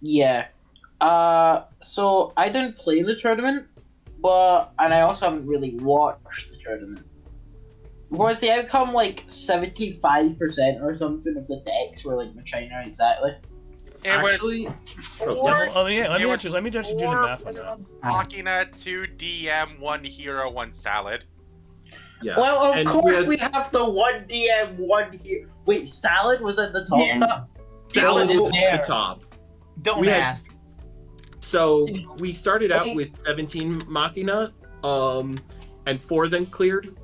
Yeah. So I didn't play the tournament, and I also haven't really watched the tournament. Was the outcome like 75% or something of the decks were like China exactly? It was Actually, four. Let me just do the math on that. Machina, 2 DM, 1 hero, 1 salad. yeah. Well, of And course we we have the one DM, one here. Wait, Salad was at the top Yeah. cut? Salad was is just at there. the top. Don't We had- ask. So we started out Okay. with 17 Machina, and 4 then cleared.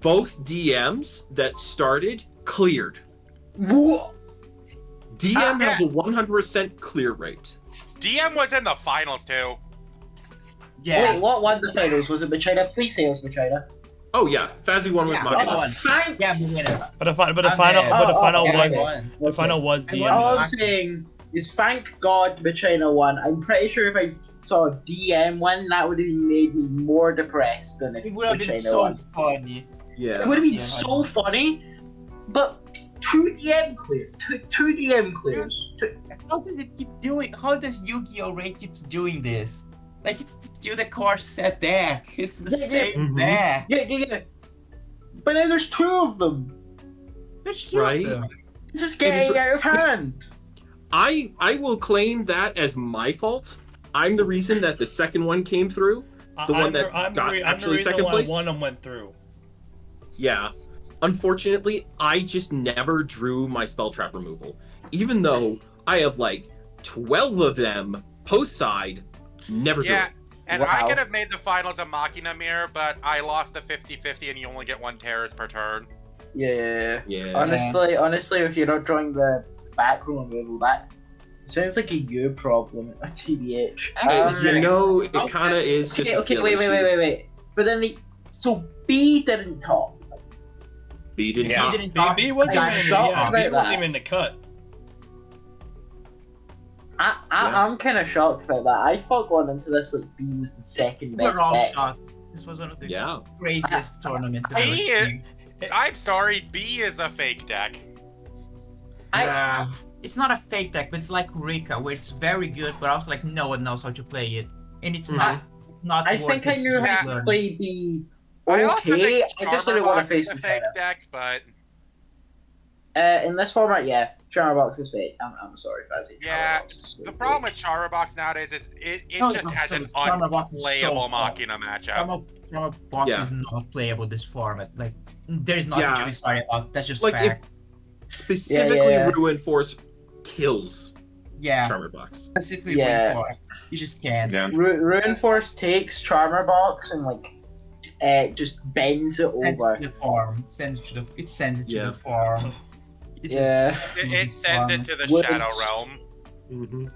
Both DMs that started cleared. Whoa. DM has a 100% clear rate. DM was in the finals too. Yeah. Wait, what won the finals? Was it Machina? Please say it was Machina. Oh yeah, Fazzy won with Yeah, Machina. one. Thank. Yeah, we win it. But the final yeah, was won. the final was DM. All I'm saying is thank God Machina won. I'm pretty sure if I saw DM win, that would have made me more depressed than if It would have been Machina so won. funny. Yeah. It would have been Yeah, so funny, but two DM clear, two DM clears. How does it keep doing? How does Yu-Gi-Oh! Ray keeps doing this? Like it's still the core set deck. It's the Yeah, yeah. same Mhm. deck. Yeah. But now there's two of them. There's Right. two of them. This is getting out of hand. I will claim that as my fault. I'm the reason that the second one came through. The one that got actually second place? One of them went through. Yeah. Unfortunately, I just never drew my spell trap removal. Even though I have like 12 of them post side, never drew Yeah, it. and I Wow. could have made the finals a Machina mirror, but I lost the 50-50 and you only get 1 terrorist per turn. Yeah. Yeah. Honestly, if you're not drawing the back row removal, that sounds like a you problem. A TBH. You know, it okay, kind of is just a Okay, skill wait. issue. But then so B didn't top. B didn't He top. didn't talk. B wasn't got even shocked yeah, B about wasn't that. even in the cut. I'm kind of shocked about that. I thought going into this like B was the second best We're all deck. shocked. This was one of the Yeah. craziest tournaments I've ever B is- seen. I'm sorry, B is a fake deck. It's not a fake deck, but it's like Rika, where it's very good, but also like no one knows how to play it, and it's not I worth think I it knew how to learn. play B I also okay. think I just didn't want to Charmerbox face is a him. fake deck, but In this format, yeah, Charmerbox is fake. I'm sorry, Fazzy. Yeah, Charmerbox is so the problem fake. with Charmerbox nowadays is it No, just no, has so an Charmerbox is so unplayable fun. Machina matchup. Box Yeah. is not playable this format. Like there's nothing Yeah. to be sorry about. That's just Like, fact. Specifically, Yeah. Ruin Force kills Yeah, Charmer Box. specifically Yeah. reinforced. You just can't. Yeah. Ruin Force takes Charmerbox and like just bends it Sends it over. to the farm. Sends it to the. It sends it to Yeah. the farm. It Yeah. just It moves sends farm. it to the Would- Shadow Realm. Mm-hmm.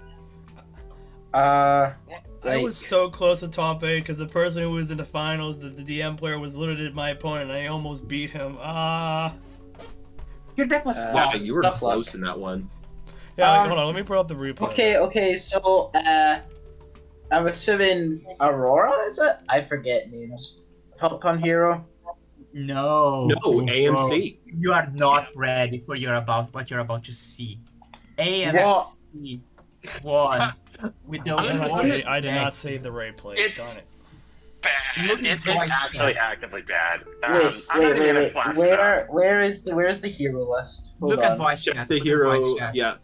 I Like, was so close to top 8 because the person who was in the finals, the DM player, was literally my opponent and I almost beat him. Your deck was Yeah, lost. you were tough luck. close in that one. Yeah, hold on, let me pull up the replay. Okay. So I'm assuming Aurora is it? I forget names. Top ton hero. No. No, bro. AMC. You are not ready for what you're about to see. What? AMC won with the I worst did not deck. save the replays, It's- darn it. Bad. Look at It's the voice actually chat. actively bad. Wait, I'm not even gonna flash it up. where's the hero list? Hold Look at on. voice Check chat. the look at hero. voice chat. Yeah.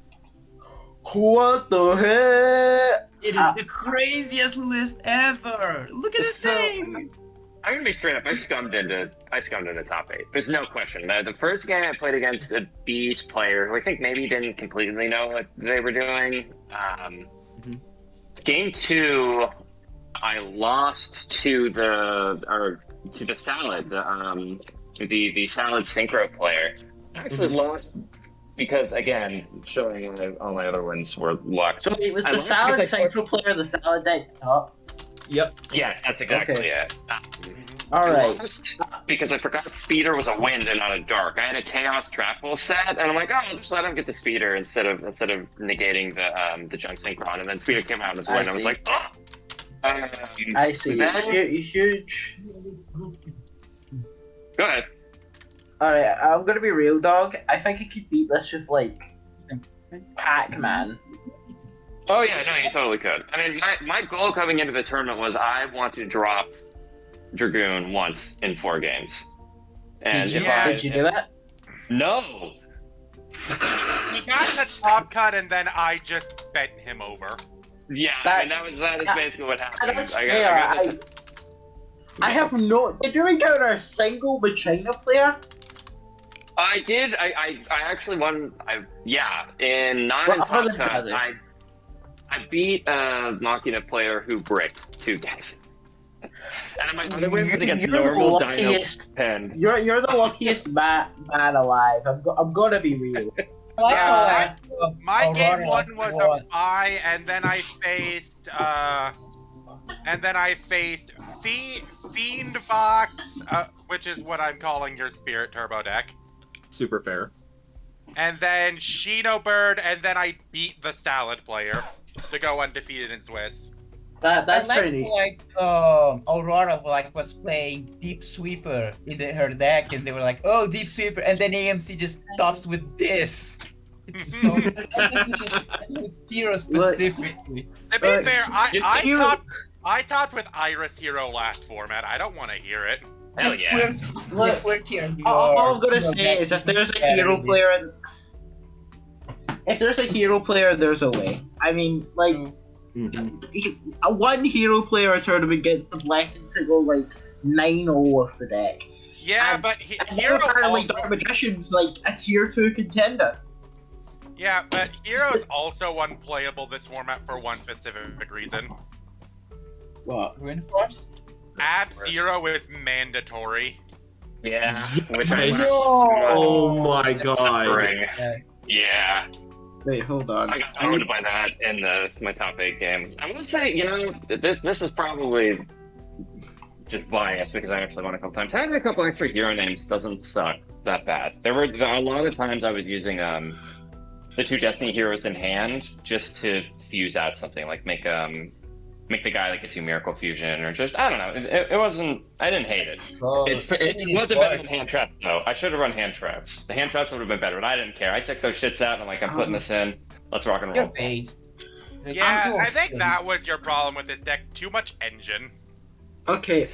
What the heck? It is the craziest list ever. Look at this thing. I'm gonna be straight up. I scummed into top 8. There's no question. The first game I played against a Beast player who I think maybe didn't completely know what they were doing. Game 2, I lost to the Salad, the Salad synchro player. I actually lost because again, showing all my other wins were luck. So it was I the lost salad because I- central player, the salad deck top. Yep. Yes, that's exactly Okay. it. All I right. lost because I forgot Speeder was a wind and not a dark. I had a Chaos Trapple set, and I'm like, oh, I'll just let him get the Speeder instead of negating the Junk Synchron. And then Speeder came out as a I wind. I was see. like, oh. I see. Then- Huge. Go ahead. All right, I'm gonna be real, dog. I think I could beat this with like Pac-Man. Oh yeah, no, you totally could. I mean, my goal coming into the tournament was I want to drop Dragoon once in 4 games. And Did if you, I did you do that? no, He got the top cut, and then I just bent him over. yeah, That- I mean that is basically what happened. That's I fair. got I have no. Did you encounter a single Machina player? I did. I actually won. In not in What top other cut. feather? I beat a Machina player who bricked 2 games. And my other win was against You're the normal Dino luckiest. Pen. You're the luckiest man alive. I'm gonna be real. Yeah, my Aurora game like 1 was won. a bye, and then I faced Fiendbox, which is what I'm calling your Spirit Turbo deck. Super fair. And then Shinobird, and then I beat the Salad player to go undefeated in Swiss. That's I like pretty. like Aurora like was playing Deep Sweeper in her deck, and they were like, "Oh, Deep Sweeper," and then AMC just stops with this. It's so. I guess it's just Hero specifically. To be fair, Hero- I topped with Iris Hero last format. I don't want to hear it. Hell yeah. Look, We're here. all I'm gonna say is if there's a hero player, there's a way. I mean, like. One hero player tournament gets the blessing to go like 9-0 with the deck. Yeah, And- but And Hero. apparently Also, Dark Magician's like a tier 2 contender. yeah, but Hero is also unplayable this format for one specific reason. What? Reinforce? Ab Zero is mandatory. Yeah, which I Yes. No. Oh my god. suffering. Yeah, Wait, hold on. I got owned by that in my top 8 game. I will say, this is probably just biased because I actually won a couple times. Having a couple extra hero names doesn't suck that bad. There were a lot of times I was using the 2 Destiny heroes in hand just to fuse out something, like make the guy like a 2 Miracle Fusion, or just, I don't know. It wasn't, I didn't hate it. It wasn't better than hand traps though. I should have run hand traps. The hand traps would have been better, but I didn't care. I took those shits out and I'm like, I'm putting this in. Let's rock and You're roll. based. Yeah, I think that was your problem with this deck. Too much engine. Okay,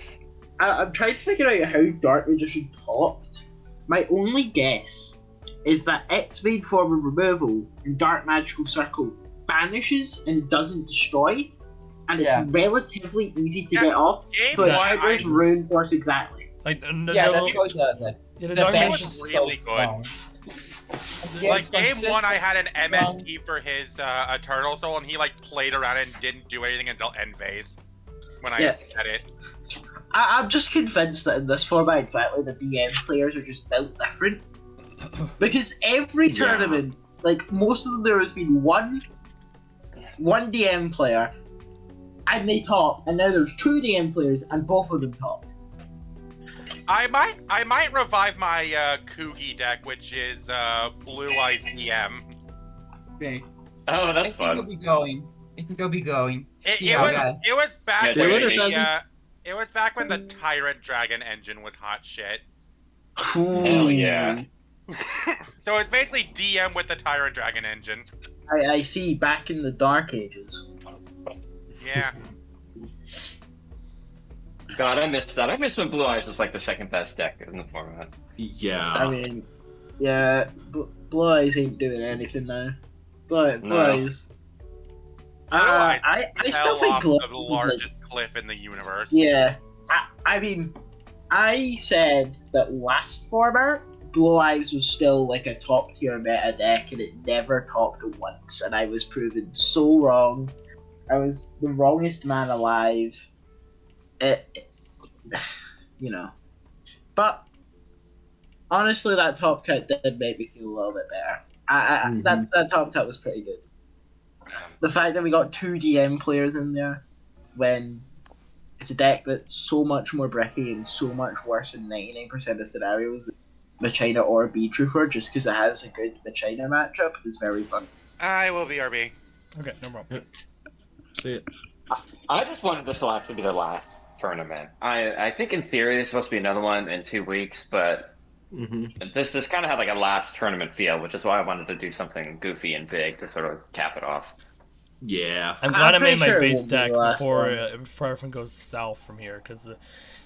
I'm trying to figure out how Dark Magician topped. My only guess is that its main form of removal in Dark Magical Circle banishes and doesn't destroy, and it's Yeah. relatively easy to Yeah. get off. Game So it 1, triggers Rune Force exactly. Like, Yeah, that's how it does that. yeah, The Dark bench Magician- is really so good. strong. Yeah, Like it's game 1, consistent. I had an MST for his Eternal Soul, and he like played around and didn't do anything until end phase when I Yeah. set it. I'm just convinced that in this format, exactly, the DM players are just built different. Because every Yeah. tournament, like most of them, there has been one DM player, and they top, and now there's 2 DM players, and both of them topped. I might revive my Kugi deck, which is Blue Eyes DM. Okay. Oh, I that's think it'll fun. be going. I think it'll be going. It, See it how was that. it was back Yeah, when wait, the, doesn't- it was back when the Tyrant Dragon engine was hot shit. Hell yeah. So it's basically DM with the Tyrant Dragon engine. I see, back in the Dark Ages. Yeah. God, I missed that. I missed when Blue Eyes was like the 2nd best deck in the format. Yeah. I mean, yeah, Blue Eyes ain't doing anything now. Blue No. Eyes. I still Fell think off Blue the Eyes is like, largest cliff in the universe. yeah. I mean, I said that last format, Blue Eyes was still like a top tier meta deck, and it never topped it once, and I was proven so wrong. I was the wrongest man alive. You know. But honestly, that top cut did make me feel a little bit better. That top cut was pretty good. The fact that we got 2 DM players in there when it's a deck that's so much more bricky and so much worse in 99% of scenarios than Machina or B Trooper, just because it has a good Machina matchup, is very fun. I will BRB. Okay, no problem. See it. I just wanted this will actually be the last tournament. I think in theory there's supposed to be another one in 2 weeks, but this kind of had like a last tournament feel, which is why I wanted to do something goofy and big to sort of cap it off. Yeah. I'm glad I pretty made my sure it base won't be deck the last before one. before everything goes south from here, because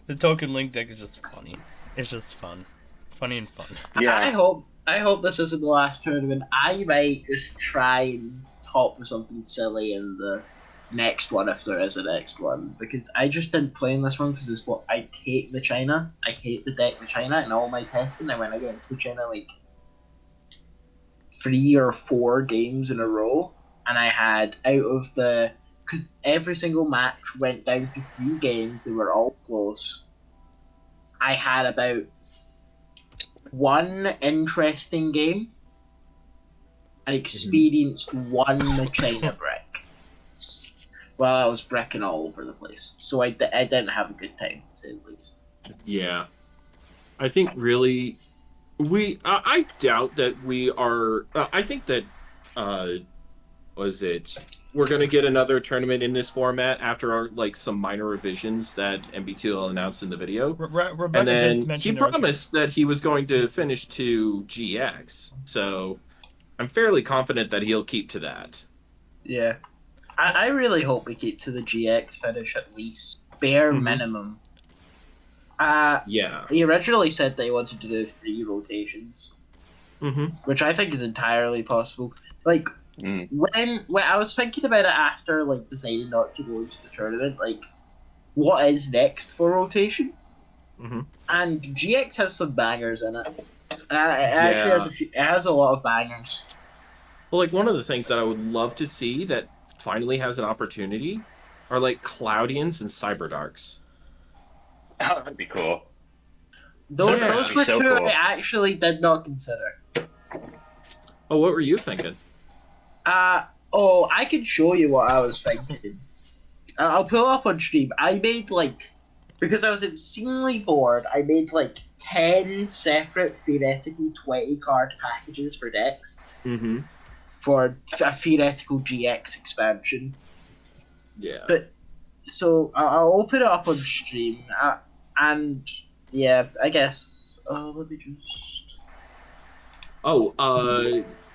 the token link deck is just funny. It's just fun, funny and fun. Yeah. I hope this isn't the last tournament. I might just try and top with something silly in the next one if there is a next one, because I just didn't play in this one because it's what I hate the China. I hate the deck with China and all my testing. I went against the China like 3 or 4 games in a row, and I had out of the because every single match went down to 3 games. They were all close. I had about one interesting game and experienced one China brick. Well, I was bricking all over the place, so I didn't have a good time, to say the least. Yeah. I think really I doubt that we are I think that we're going to get another tournament in this format after our like some minor revisions that MBT will announce in the video. Rebecca And then did mention he promised that he was going to finish to GX. So I'm fairly confident that he'll keep to that. Yeah. I really hope we keep to the GX finish at least. Bare minimum. Yeah. He originally said they wanted to do 3 rotations, which I think is entirely possible. Like, when I was thinking about it after like deciding not to go into the tournament, like, what is next for rotation? And GX has some bangers in it. It actually has it has a lot of bangers. Well, like one of the things that I would love to see that finally has an opportunity are like Cloudians and Cyberdarks. Oh, that'd be cool. Those were so 2 cool. I actually did not consider. Oh, what were you thinking? I can show you what I was thinking. I'll pull up on stream. I made like, because I was obscenely bored, I made like 10 separate theoretical 20 card packages for decks for a theoretical GX expansion. Yeah. But so I'll open it up on stream, and yeah, I guess. Let me just.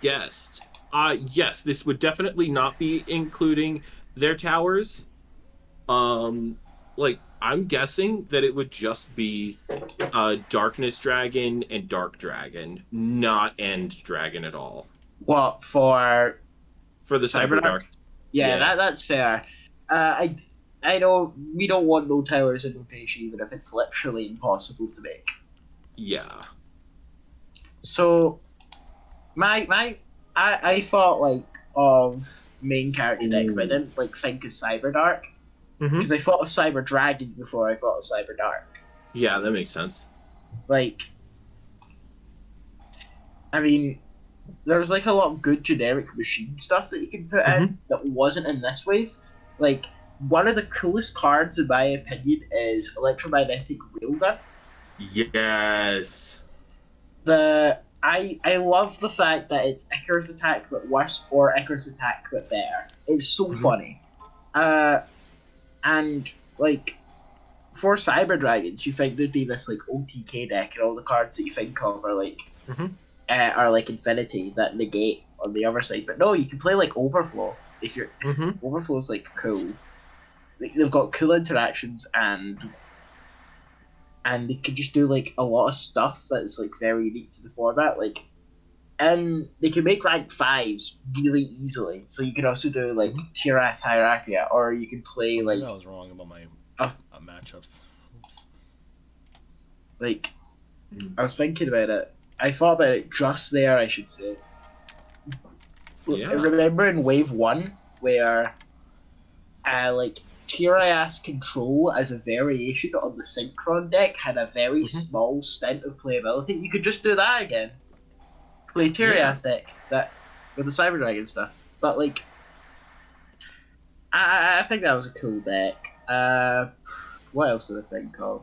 Guest. Yes, this would definitely not be including their towers. Like I'm guessing that it would just be Darkness Dragon and Dark Dragon, not End Dragon at all. What for the Cyberdark? Yeah. That's fair. I don't. We don't want no towers in rotation, even if it's literally impossible to make. Yeah. So, I thought like of main character decks, but I didn't like think of Cyberdark because I thought of Cyber Dragon before I thought of Cyberdark. Yeah, that makes sense. Like, I mean, there's like a lot of good generic machine stuff that you can put in that wasn't in this wave. Like, one of the coolest cards, in my opinion, is Electromagnetic Railgun. Yes. I love the fact that it's Icarus Attack but worse or Icarus Attack but better. It's so funny. And like for Cyber Dragons, you think there'd be this like OTK deck and all the cards that you think of are like Infinity that negate on the other side. But no, you can play like Overflow if you're Overflow's like cool. They've got cool interactions and they can just do like a lot of stuff that's like very unique to the format. Like, and they can make rank 5s really easily. So you can also do like tier S Hierarchia, or you can play like. I was wrong about my matchups. Oops. Like, I was thinking about it. I thought about it just there, I should say. Yeah. I remember in Wave 1 where, like, Tirias Control as a variation on the Synchron deck had a very small stint of playability. You could just do that again. Play Tirias deck that with the Cyber Dragon stuff. But like, I think that was a cool deck. What else did I think of?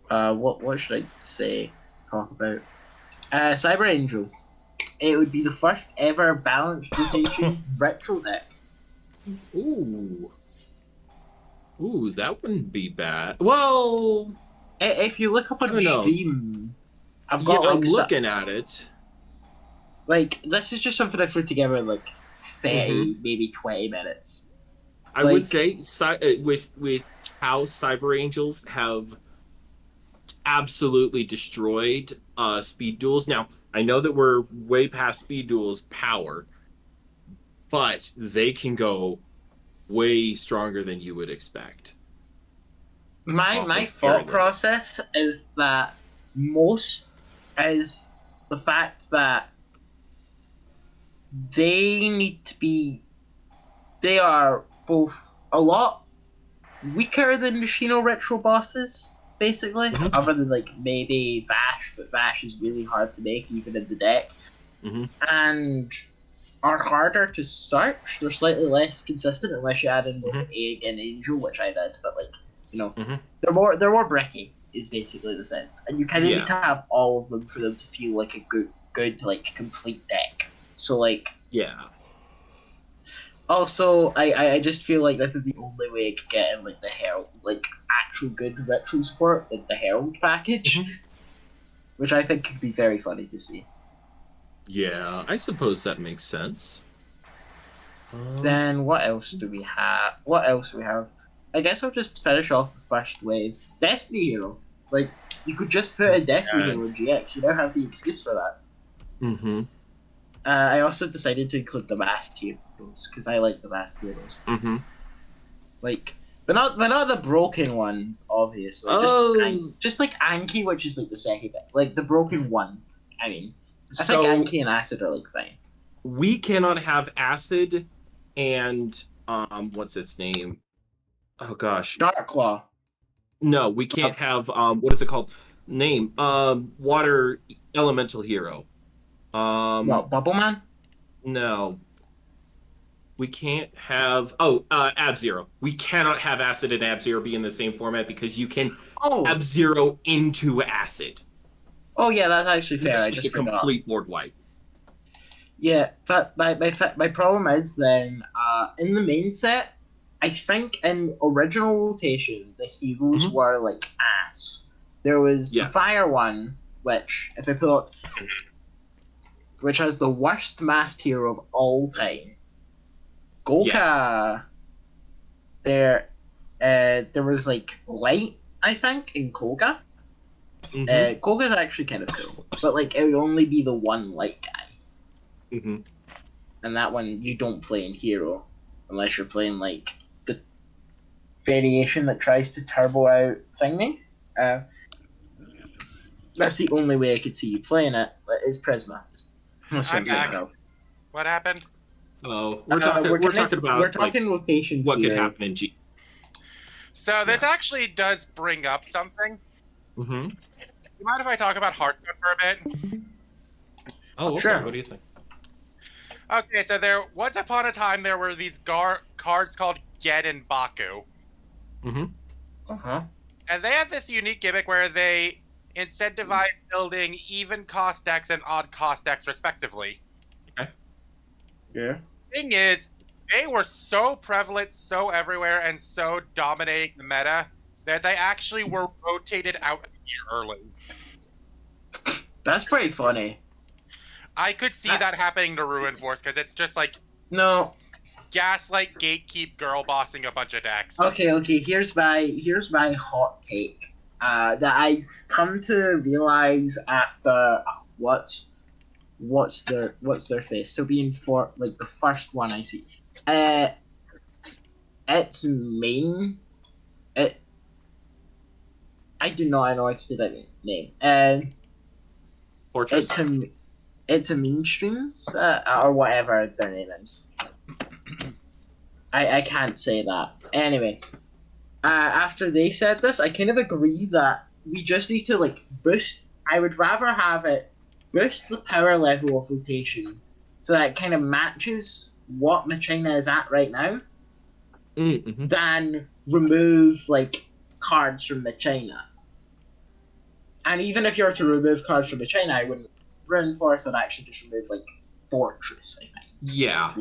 What should I talk about? Cyber Angel. It would be the first ever balanced rotation retro deck. Ooh, that wouldn't be bad. Well, if you look up on Steam, I'm looking at it. Like, this is just something I threw together in like 30, maybe 20 minutes. I would say with how Cyber Angels have absolutely destroyed speed duels. Now, I know that we're way past speed duels power, but they can go way stronger than you would expect. My thought process is that most is the fact that they are both a lot weaker than Machino Retro bosses, basically. Mhm. Other than like maybe Vash, but Vash is really hard to make even in the deck. And are harder to search. They're slightly less consistent unless you add in both Egg and Angel, which I did, but like, you know, they're more bricky is basically the sense. And you kinda need to have all of them for them to feel like a good like complete deck. So like also, I just feel like this is the only way I could get in like the Herald, like actual good retro support, like the Herald package, which I think could be very funny to see. Yeah, I suppose that makes sense. Then what else do we have? What else we have? I guess I'll just finish off the first wave. Destiny Hero. Like, you could just put a Destiny Hero in GX. You don't have the excuse for that. I also decided to include the Masked Heroes, because I like the Masked Heroes. Like, but not the broken ones, obviously. Just like Anki, which is like the second bit. Like, the broken one. I mean, I think Anki and Acid are like fine. We cannot have Acid and what's its name? Oh gosh. Darkclaw. No, we can't have what is it called? Name. Water elemental hero. What, Bubble Man? No. We can't have Ab-Zero. We cannot have Acid and Ab-Zero be in the same format because you can Ab-Zero into Acid. Oh yeah, that's actually fair. I It's just a complete board wipe. Yeah, but my problem is then in the main set, I think in original rotation the heroes were like ass. There was the fire one, which if I pull up, which has the worst masked hero of all time. Goka. There was like light, I think, in Koga. Koga's actually kind of cool, but like it would only be the one light guy. And that one you don't play in Hero unless you're playing like the variation that tries to turbo out thingy. That's the only way I could see you playing it. Is Prisma. I'm back. What happened? Oh, we're talking about rotation. What could happen in G? So this actually does bring up something. You mind if I talk about Hearthstone for a bit? Oh, okay. Sure. What do you think? Okay, so once upon a time there were these cards called Get and Baku. And they had this unique gimmick where they incentivized building even cost decks and odd cost decks respectively. Yeah. Thing is, they were so prevalent, so everywhere, and so dominating the meta that they actually were rotated out a year early. That's pretty funny. I could see that happening to Ruin Force because it's just like gaslight, gatekeep, girl bossing a bunch of decks. Okay. Here's my hot take that I've come to realize after what's their face. So being for like the first one I see, its main. I do not know how to say that name. Fortress. It's a mainstreams or whatever their name is. I can't say that. Anyway, after they said this, I kind of agree that we just need to like boost. I would rather have it boost the power level of rotation so that it kind of matches what Machina is at right now, than remove like cards from Machina. And even if you were to remove cards from Machina, I wouldn't Ruin Force. I'd actually just remove like Fortress. I think. Yeah,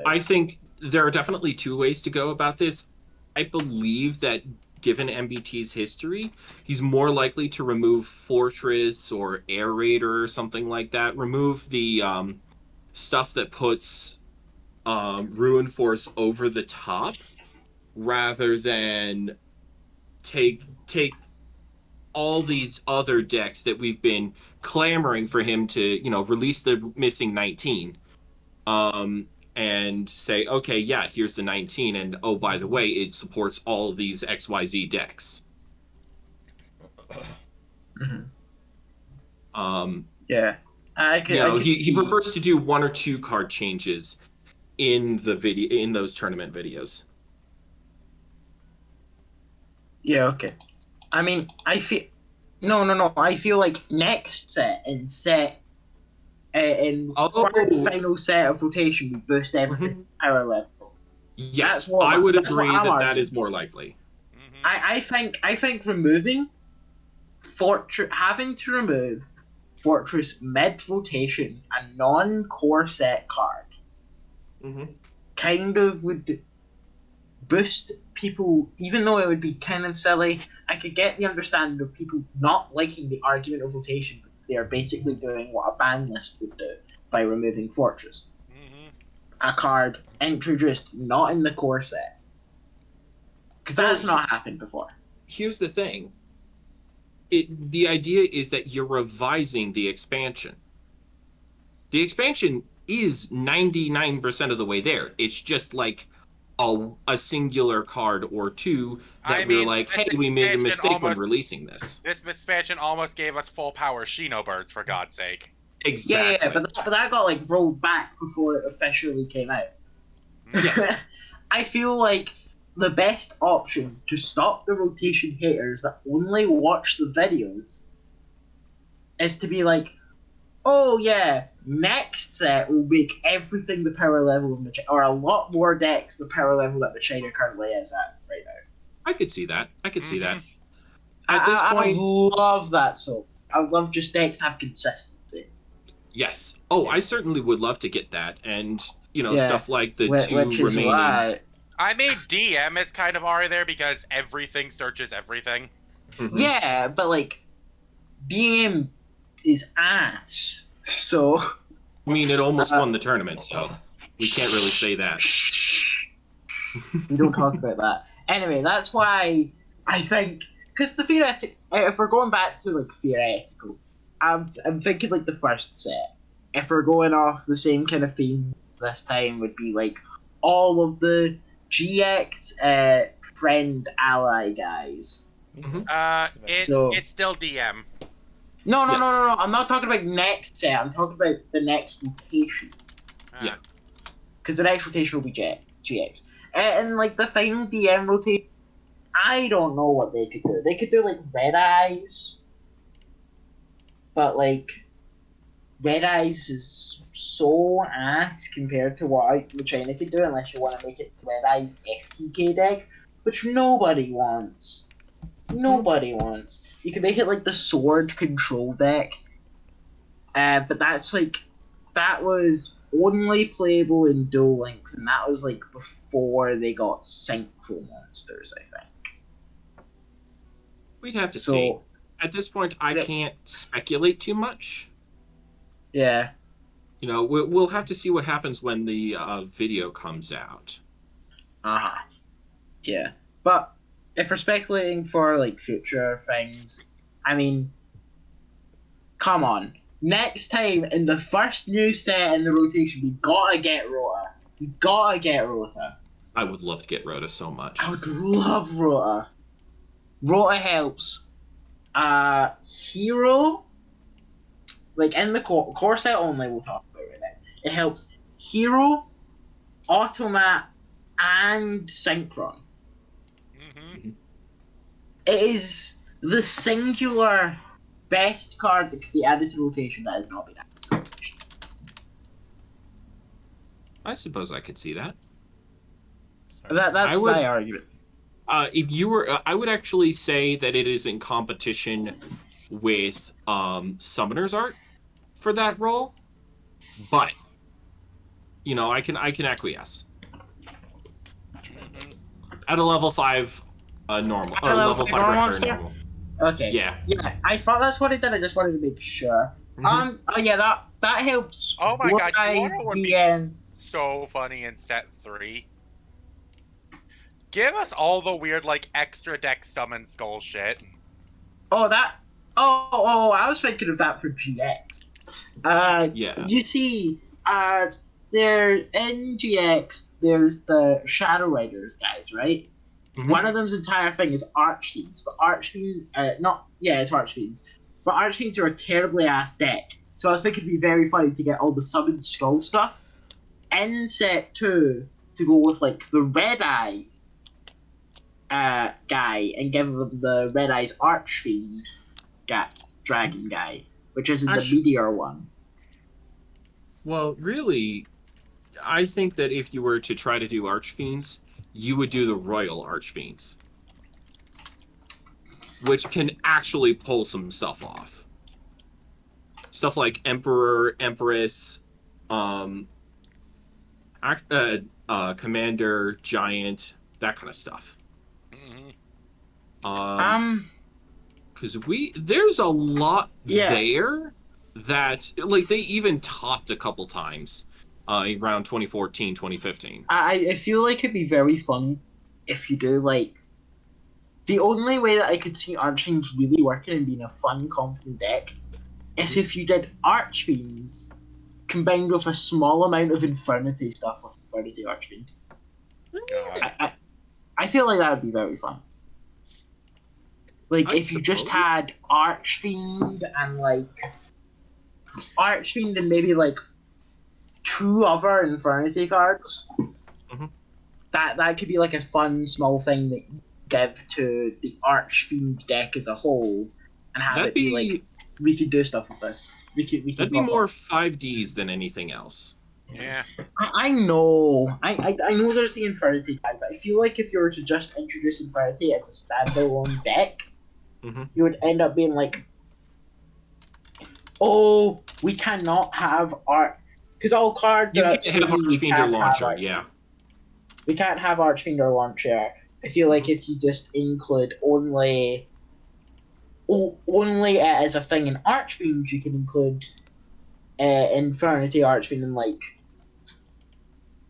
I think there are definitely two ways to go about this. I believe that given MBT's history, he's more likely to remove Fortress or Air Raider or something like that. Remove the stuff that puts Ruin Force over the top rather than take all these other decks that we've been clamoring for him to, release the missing 19. And say, okay, yeah, here's the 19, and oh, by the way, it supports all of these XYZ decks. Yeah, he prefers to do 1 or 2 card changes in those tournament videos. Yeah, okay. I mean, I feel no. I feel like next set and final set of rotation we boost everything power level. Yes, I would agree that is more likely. I think removing having to remove Fortress mid rotation, a non-core set card, kind of would boost people, even though it would be kind of silly. I could get the understanding of people not liking the argument of rotation, because they are basically doing what a ban list would do by removing Fortress. A card introduced not in the core set. Because that has not happened before. Here's the thing. The idea is that you're revising the expansion. The expansion is 99% of the way there. It's just like a singular card or two that we're like, hey, we made a mistake when releasing this. This expansion almost gave us full power Xenobirds, for God's sake. Exactly. Yeah, but that got like rolled back before it officially came out. Yeah. I feel like the best option to stop the rotation haters that only watch the videos is to be like, oh yeah, next set will make everything the power level of Machina, or a lot more decks the power level that Machina currently is at right now. I could see that. At this point, I love that. So I would love just decks to have consistency. Yes. Oh, I certainly would love to get that, and stuff like the two remaining. Why... I made DM as kind of already there because everything searches everything. Yeah, but like DM is ass. So I mean, it almost won the tournament, so we can't really say that. We don't talk about that. Anyway, that's why I think, because the theoretical, if we're going back to like theoretical, I'm thinking like the first set. If we're going off the same kind of theme this time, would be like all of the GX friend ally guys. It's still DM. No. I'm not talking about next set. I'm talking about the next rotation. Yeah. Because the next rotation will be GX. And like the final DM rotation, I don't know what they could do. They could do like Red Eyes. But like, Red Eyes is so ass compared to what China could do, unless you want to make it Red Eyes FTK deck, which nobody wants. Nobody wants. You can make it like the sword control deck, but that was only playable in Duel Links, and that was like before they got synchro monsters, I think. We'd have to see. At this point, I can't speculate too much. Yeah. We'll have to see what happens when the video comes out. Yeah. But if we're speculating for like future things, I mean, come on. Next time in the first new set in the rotation, we gotta get Rota. I would love to get Rota so much. I would love Rota. Rota helps hero, like in the core set only, we'll talk about right now. It helps hero, automat, and synchron. It is the singular best card that could be added to rotation that has not been added to rotation. I suppose I could see that. That's my argument. If you were, I would actually say that it is in competition with Summoner's Art for that role, but I can acquiesce at a level 5 normal, level 5 regular normal. Okay. Yeah. I thought that's what it did. I just wanted to make sure. Oh yeah, that helps. Oh my god, the end. so funny in set 3. Give us all the weird, like, extra deck summon skull shit. Oh, that. I was thinking of that for GX. Yeah. You see, there in GX, there's the Shadow Riders guys, right? Mhm. One of them's entire thing is Archfiends, but Archfiends, it's Archfiends, but Archfiends are a terribly ass deck. So I was thinking it'd be very funny to get all the summoned skull stuff in set 2 to go with like the Red Eyes guy and give them the Red Eyes Archfiend dragon guy, which isn't the Actu- Meteor one. Well, really, I think that if you were to try to do Archfiends, you would do the Royal Archfiends, which can actually pull some stuff off. Stuff like Emperor, Empress, Commander, Giant, that kind of stuff. Mhm. Because there's a lot Yeah. there that, like, they even topped a couple times around 2014, 2015. I feel like it'd be very fun if you do like. The only way that I could see Archfiends really working and being a fun, confident deck is if you did Archfiends combined with a small amount of Infernity stuff with Infernity Archfiend. God. I feel like that would be very fun. Like, I if you just suppose. had Archfiend and, like, Archfiend and maybe, like, 2 other Infernity cards, Mhm. that could be, like, a fun, small thing that you give to the Archfiend deck as a whole and have That'd it be, like, we could do stuff with this. We could That'd be pop more up. 5Ds than anything else. Yeah. I know. I know there's the Infernity tag, but I feel like if you were to just introduce Infernity as a standalone deck, Mhm. you would end up being like, oh, we cannot have art because all cards You are can't have Archfiend or Launcher, yeah. We can't have Archfiend or Launcher. I feel like if you just include only it as a thing in Archfiend, you can include Infernity Archfiend and like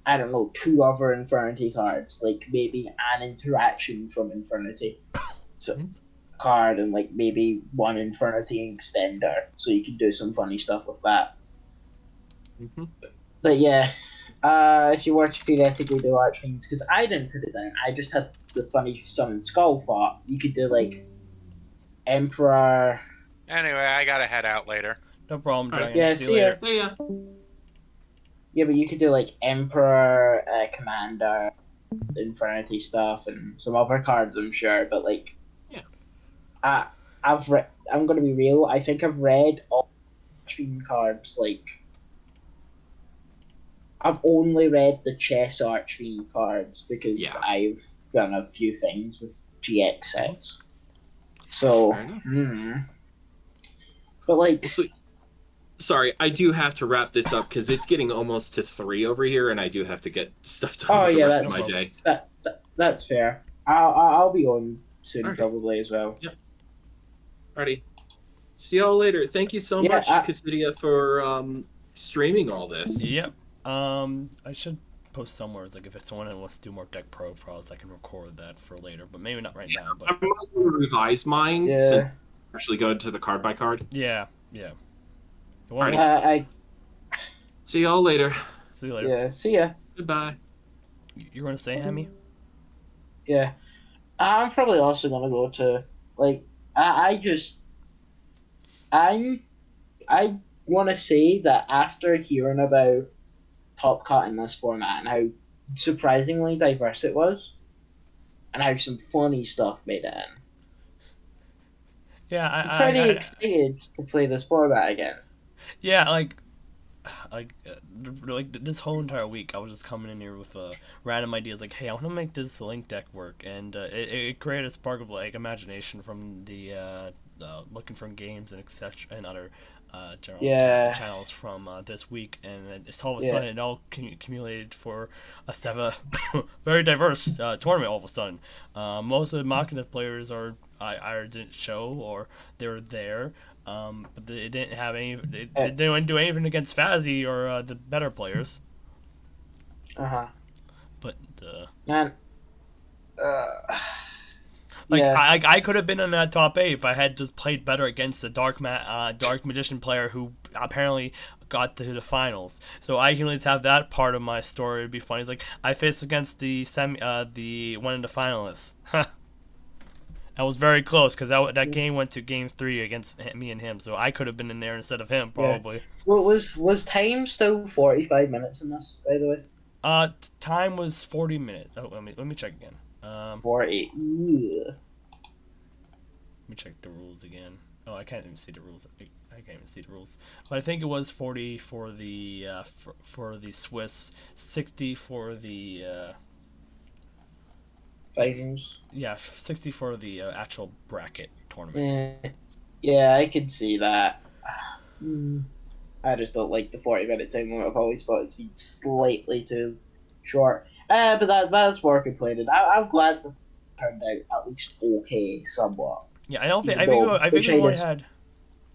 I don't know 2 other Infernity cards, like maybe an interaction from Infernity. So card and like maybe 1 Infernity extender, so you can do some funny stuff with that. Mhm. But yeah, if you were to theoretically do Archfiends, because I didn't put it down, I just had the funny summon skull thought. You could do like Emperor. Anyway, I gotta head out later. No problem, All right. Dragon. Yeah, See see you ya. later. Yeah. Yeah, but you could do like Emperor, Commander, Infernity stuff, and some other cards, I'm sure. But like, Yeah. I'm gonna be real. I think I've read all Archfiend cards. Like, I've only read the Chess Archfiend cards because Yeah. I've done a few things with GX sets. So, Fair enough. But like, Well, so, sorry, I do have to wrap this up because it's getting almost to 3 over here, and I do have to get stuff done oh with the yeah, rest that's of my day. that's fair. I'll be on soon Alright. probably as well. Yep. Alrighty. See y'all later. Thank you so Yeah, much, Kusuriya, for streaming all this. Yep. I should post somewhere. Like if someone wants to do more deck profiles, I can record that for later, but maybe not right now. But I'm going to revise mine Yeah. since I actually go to the card by card. yeah. The Alrighty. one- I See y'all later. See you later. yeah. See ya. Goodbye. You're gonna say, Hammy? Yeah. I'm probably also gonna go to like I just I want to say that after hearing about Top Cut in this format and how surprisingly diverse it was, and how some funny stuff made it in, Yeah, I'm pretty excited to play this format again. yeah, like this whole entire week, I was just coming in here with random ideas. Like, hey, I want to make this link deck work, and it created a spark of like imagination from the looking for games and etc. and other general Yeah. channels from this week, and it's all of a Yeah. sudden it all accumulated for a very diverse tournament. All of a sudden, most of the Machina players are either didn't show or they were there. But it didn't have any. It didn't do anything against Fazzy or the better players. Uh-huh. But Man. like Yeah. I could have been in that top 8 if I had just played better against the dark magician player who apparently got to the finals. So I can at least have that part of my story. It'd be funny. It's like I faced against the one of the finalists. That was very close because that game went to game 3 against me and him. So I could have been in there instead of him probably. Well, was time still 45 minutes in this, by the way? Time was 40 minutes. Oh, let me check again. 40. Yeah. Let me check the rules again. Oh, I can't even see the rules. I can't even see the rules. But I think it was 40 for the for the Swiss, 60 for the Finals. yeah, 60 for the actual bracket tournament. Yeah, I could see that. I just don't like the 40-minute time limit. I've always thought it's been slightly too short. But that's more complaining. I'm glad the turned out at least okay, somewhat. Yeah, I don't think Even I think we only had.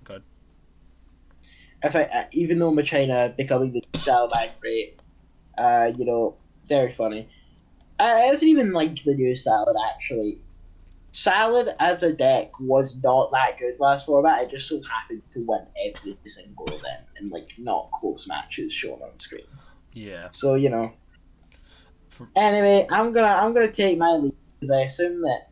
Good. Even though Machina becoming the Salamander rate, very funny. It isn't even like the new Salad actually. Salad as a deck was not that good last format. It just so happened to win every single event in like not close matches shown on the screen. Yeah. So Anyway, I'm gonna take my leave because I assume that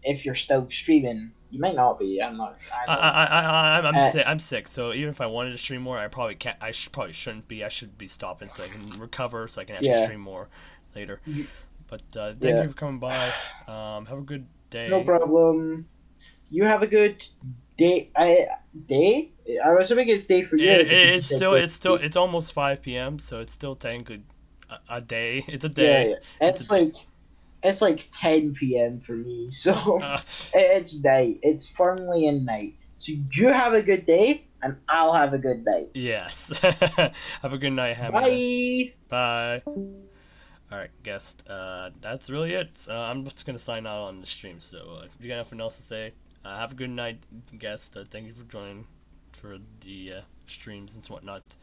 if you're still streaming, you might not be. I'm not. I'm sick. So even if I wanted to stream more, I probably can't. Probably shouldn't be. I should be stopping so I can recover, so I can actually stream more later. But thank you for coming by. Have a good day. No problem. You have a good day. I'm assuming it's day for you. It's almost 5 p.m. So it's still technically a day. It's a day. Yeah. It's like 10 p.m. for me. So it's night. It's firmly in night. So you have a good day, and I'll have a good night. Yes. Have a good night, Hammer. Bye. Bye. Alright, guest. That's really it. I'm just gonna sign out on the stream. So if you got nothing else to say, have a good night, guest. Thank you for joining for the streams and whatnot.